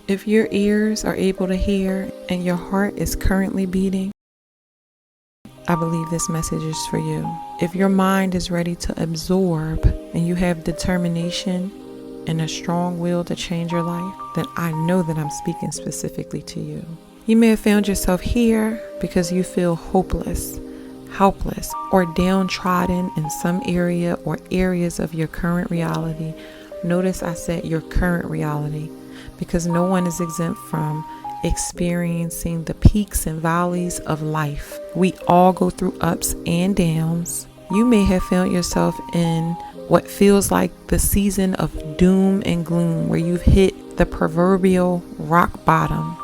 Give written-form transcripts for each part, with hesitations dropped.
If your ears are able to hear and your heart is currently beating, I believe this message is for you. If your mind is ready to absorb and you have determination and a strong will to change your life, then I know that I'm speaking specifically to you. You may have found yourself here because you feel hopeless, helpless, or downtrodden in some area or areas of your current reality. Notice I said your current reality, because no one is exempt from experiencing the peaks and valleys of life. We all go through ups and downs. You may have found yourself in what feels like the season of doom and gloom, where you've hit the proverbial rock bottom.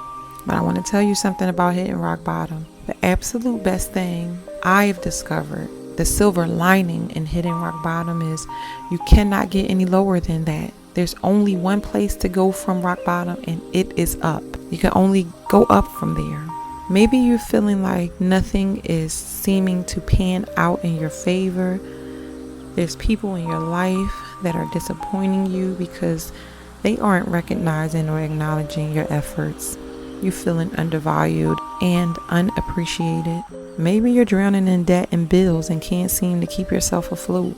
But I want to tell you something about hitting rock bottom. The absolute best thing I've discovered, the silver lining in hitting rock bottom, is you cannot get any lower than that. There's only one place to go from rock bottom, and it is up. You can only go up from there. Maybe you're feeling like nothing is seeming to pan out in your favor. There's people in your life that are disappointing you because they aren't recognizing or acknowledging your efforts. You're feeling undervalued and unappreciated. Maybe you're drowning in debt and bills and can't seem to keep yourself afloat,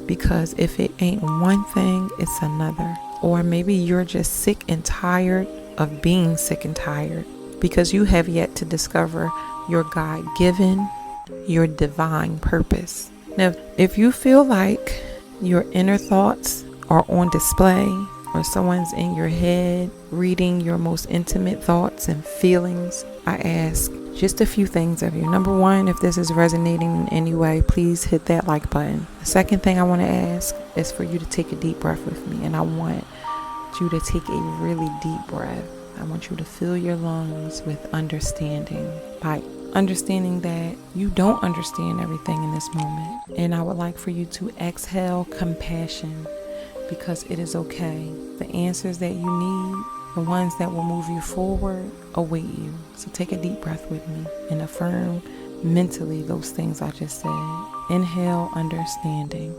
because if it ain't one thing, it's another. Or maybe you're just sick and tired of being sick and tired, because you have yet to discover your God-given, your divine purpose. Now, if you feel like your inner thoughts are on display, or someone's in your head reading your most intimate thoughts and feelings, I ask just a few things of you. Number one, if this is resonating in any way, please hit that like button. The second thing I want to ask is for you to take a deep breath with me, and I want you to take a really deep breath. I want you to fill your lungs with understanding, by understanding that you don't understand everything in this moment. And I would like for you to exhale compassion, because it is okay. The answers that you need, the ones that will move you forward, await you. So take a deep breath with me and affirm mentally those things I just said. Inhale, understanding.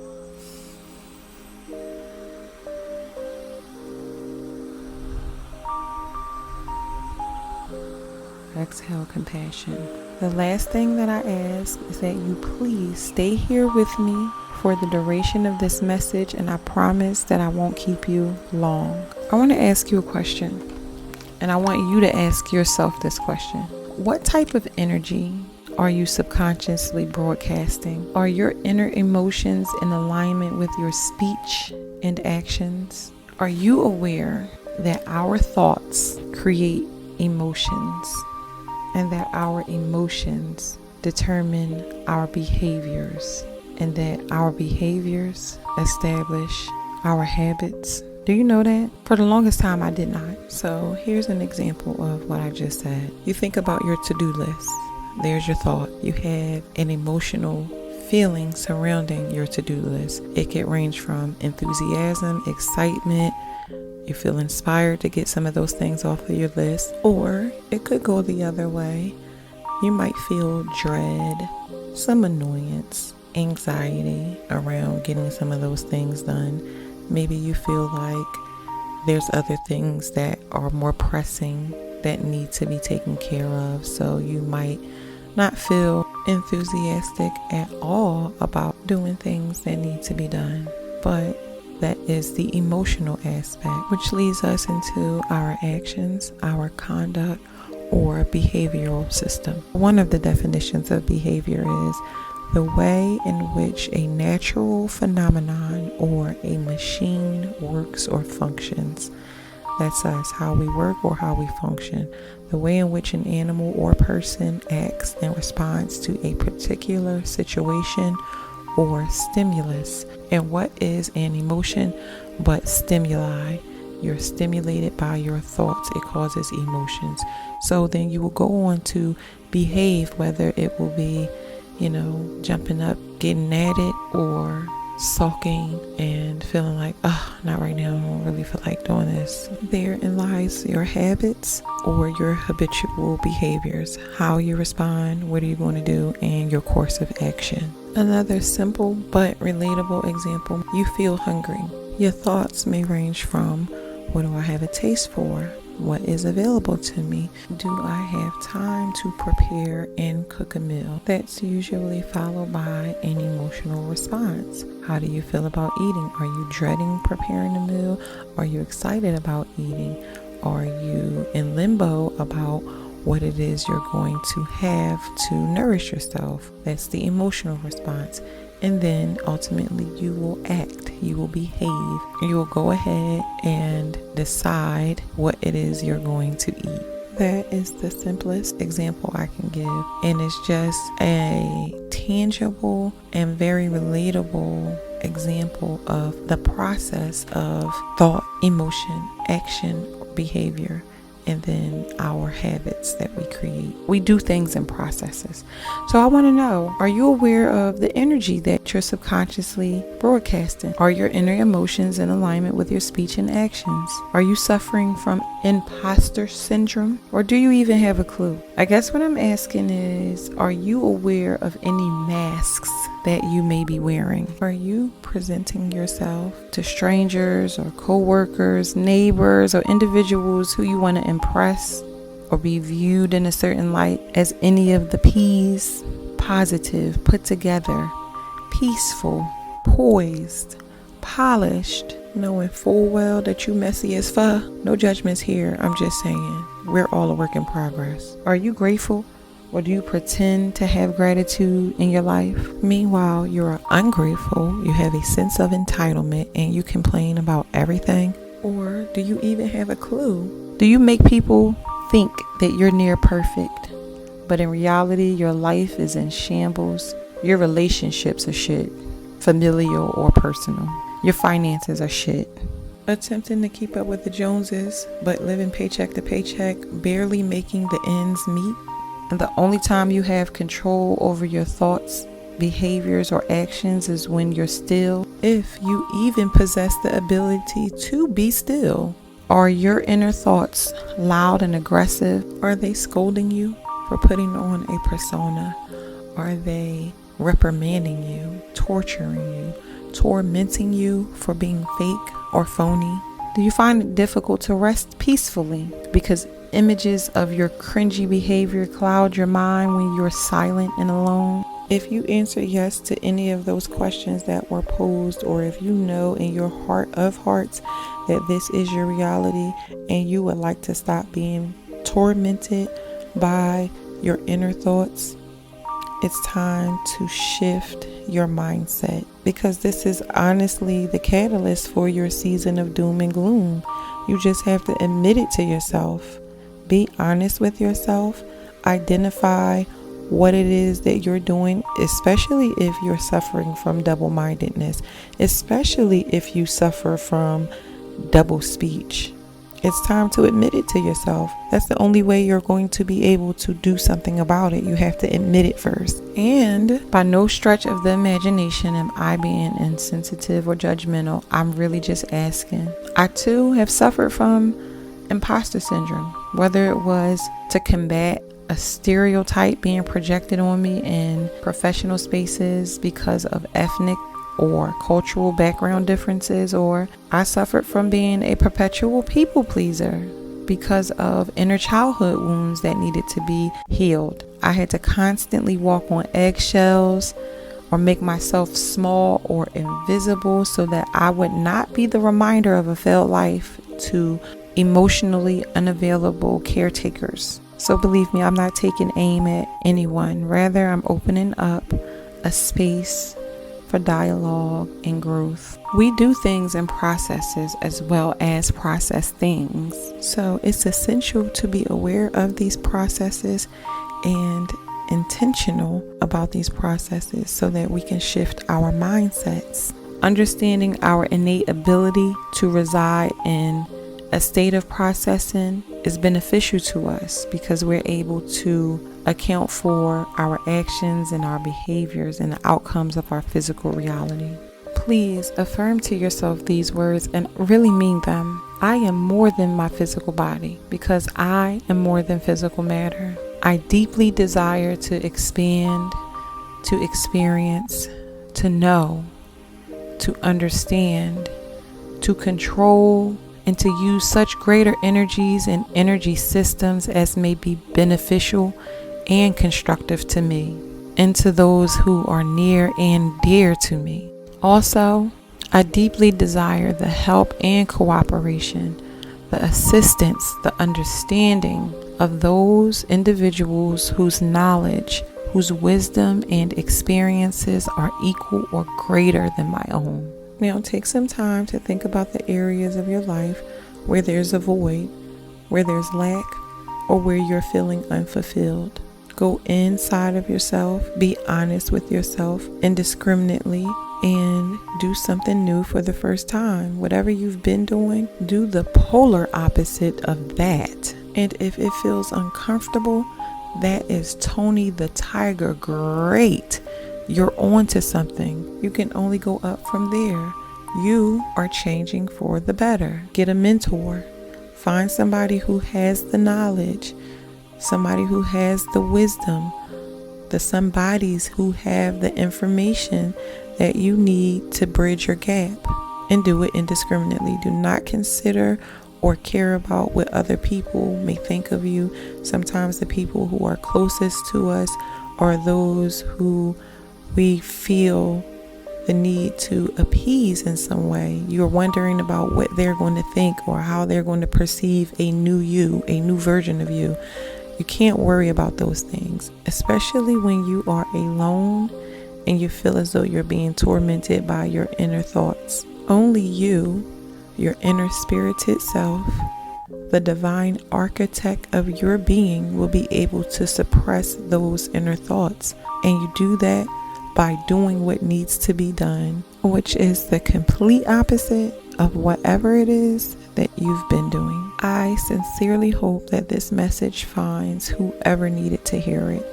Exhale, compassion. The last thing that I ask is that you please stay here with me for the duration of this message, and I promise that I won't keep you long. I want to ask you a question, and I want you to ask yourself this question. What type of energy are you subconsciously broadcasting? Are your inner emotions in alignment with your speech and actions? Are you aware that our thoughts create emotions, and that our emotions determine our behaviors, and that our behaviors establish our habits? Do you know that? For the longest time, I did not. So here's an example of what I just said. You think about your to-do list. There's your thought. You have an emotional feeling surrounding your to-do list. It could range from enthusiasm, excitement. You feel inspired to get some of those things off of your list. Or it could go the other way. You might feel dread, some annoyance, anxiety around getting some of those things done. Maybe you feel like there's other things that are more pressing that need to be taken care of. So you might not feel enthusiastic at all about doing things that need to be done. But that is the emotional aspect, which leads us into our actions, our conduct, or behavioral system. One of the definitions of behavior is the way in which a natural phenomenon or a machine works or functions. That's us, how we work or how we function. The way in which an animal or person acts and responds to a particular situation or stimulus. And what is an emotion but stimuli? You're stimulated by your thoughts. It causes emotions. So then you will go on to behave, whether it will be, jumping up, getting at it, or sulking and feeling like, not right now, I don't really feel like doing this. Therein lies your habits or your habitual behaviors, how you respond, what are you going to do, and your course of action. Another simple but relatable example, you feel hungry. Your thoughts may range from, what do I have a taste for? What is available to me? Do I have time to prepare and cook a meal? That's usually followed by an emotional response. How do you feel about eating? Are you dreading preparing a meal? Are you excited about eating? Are you in limbo about what it is you're going to have to nourish yourself? That's the emotional response. And then ultimately you will act, you will behave, you will go ahead and decide what it is you're going to eat. That is the simplest example I can give. And it's just a tangible and very relatable example of the process of thought, emotion, action, behavior, and then our habits that we create. We do things in processes. So I want to know, are you aware of the energy that you're subconsciously broadcasting? Are your inner emotions in alignment with your speech and actions? Are you suffering from imposter syndrome? Or do you even have a clue? I guess what I'm asking is, are you aware of any masks that you may be wearing? Are you presenting yourself to strangers or co-workers, neighbors, or individuals who you want to impress or be viewed in a certain light as any of the P's? Positive, put together, peaceful, poised, polished, knowing full well that you messy as fuck. No judgments here. I'm just saying, we're all a work in progress. Are you grateful? Or do you pretend to have gratitude in your life? Meanwhile, you're ungrateful, you have a sense of entitlement, and you complain about everything? Or do you even have a clue? Do you make people think that you're near perfect, but in reality, your life is in shambles? Your relationships are shit, familial or personal. Your finances are shit. Attempting to keep up with the Joneses, but living paycheck to paycheck, barely making the ends meet. And the only time you have control over your thoughts, behaviors, or actions is when you're still, if you even possess the ability to be still. Are your inner thoughts loud and aggressive? Are they scolding you for putting on a persona? Are they reprimanding you, torturing you, tormenting you for being fake or phony? Do you find it difficult to rest peacefully because images of your cringy behavior cloud your mind when you're silent and alone? If you answer yes to any of those questions that were posed, or if you know in your heart of hearts that this is your reality and you would like to stop being tormented by your inner thoughts, it's time to shift your mindset, because this is honestly the catalyst for your season of doom and gloom. You just have to admit it to yourself. Be honest with yourself. Identify what it is that you're doing, especially if you're suffering from double-mindedness, especially if you suffer from double speech. It's time to admit it to yourself. That's the only way you're going to be able to do something about it. You have to admit it first. And by no stretch of the imagination am I being insensitive or judgmental. I'm really just asking. I too have suffered from imposter syndrome, whether it was to combat a stereotype being projected on me in professional spaces because of ethnic or cultural background differences, or I suffered from being a perpetual people pleaser because of inner childhood wounds that needed to be healed. I had to constantly walk on eggshells or make myself small or invisible so that I would not be the reminder of a failed life to emotionally unavailable caretakers. So believe me, I'm not taking aim at anyone. Rather, I'm opening up a space for dialogue and growth. We do things in processes as well as process things. So it's essential to be aware of these processes and intentional about these processes so that we can shift our mindsets. Understanding our innate ability to reside in a state of processing is beneficial to us because we're able to account for our actions and our behaviors and the outcomes of our physical reality. Please affirm to yourself these words and really mean them. I am more than my physical body because I am more than physical matter. I deeply desire to expand, to experience, to know, to understand, to control, and to use such greater energies and energy systems as may be beneficial and constructive to me and to those who are near and dear to me. Also, I deeply desire the help and cooperation, the assistance, the understanding of those individuals whose knowledge, whose wisdom and experiences are equal or greater than my own. Now take some time to think about the areas of your life where there's a void, where there's lack, or where you're feeling unfulfilled. Go inside of yourself, be honest with yourself indiscriminately, and do something new for the first time. Whatever you've been doing, do the polar opposite of that. And if it feels uncomfortable, that is Tony the Tiger. Great. You're on to something. You can only go up from there. You are changing for the better. Get a mentor. Find somebody who has the knowledge, somebody who has the wisdom, the somebodies who have the information that you need to bridge your gap, and do it indiscriminately. Do not consider or care about what other people may think of you. Sometimes the people who are closest to us are those who we feel the need to appease in some way. You're wondering about what they're going to think or how they're going to perceive a new you, a new version of you. You can't worry about those things, especially when you are alone and you feel as though you're being tormented by your inner thoughts. Only you, your inner spirited self, the divine architect of your being, will be able to suppress those inner thoughts. And you do that by doing what needs to be done, which is the complete opposite of whatever it is that you've been doing. I sincerely hope that this message finds whoever needed to hear it,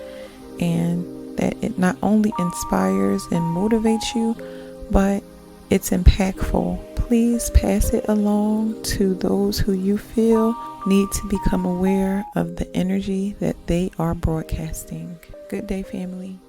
and that it not only inspires and motivates you, but it's impactful. Please pass it along to those who you feel need to become aware of the energy that they are broadcasting. Good day, family.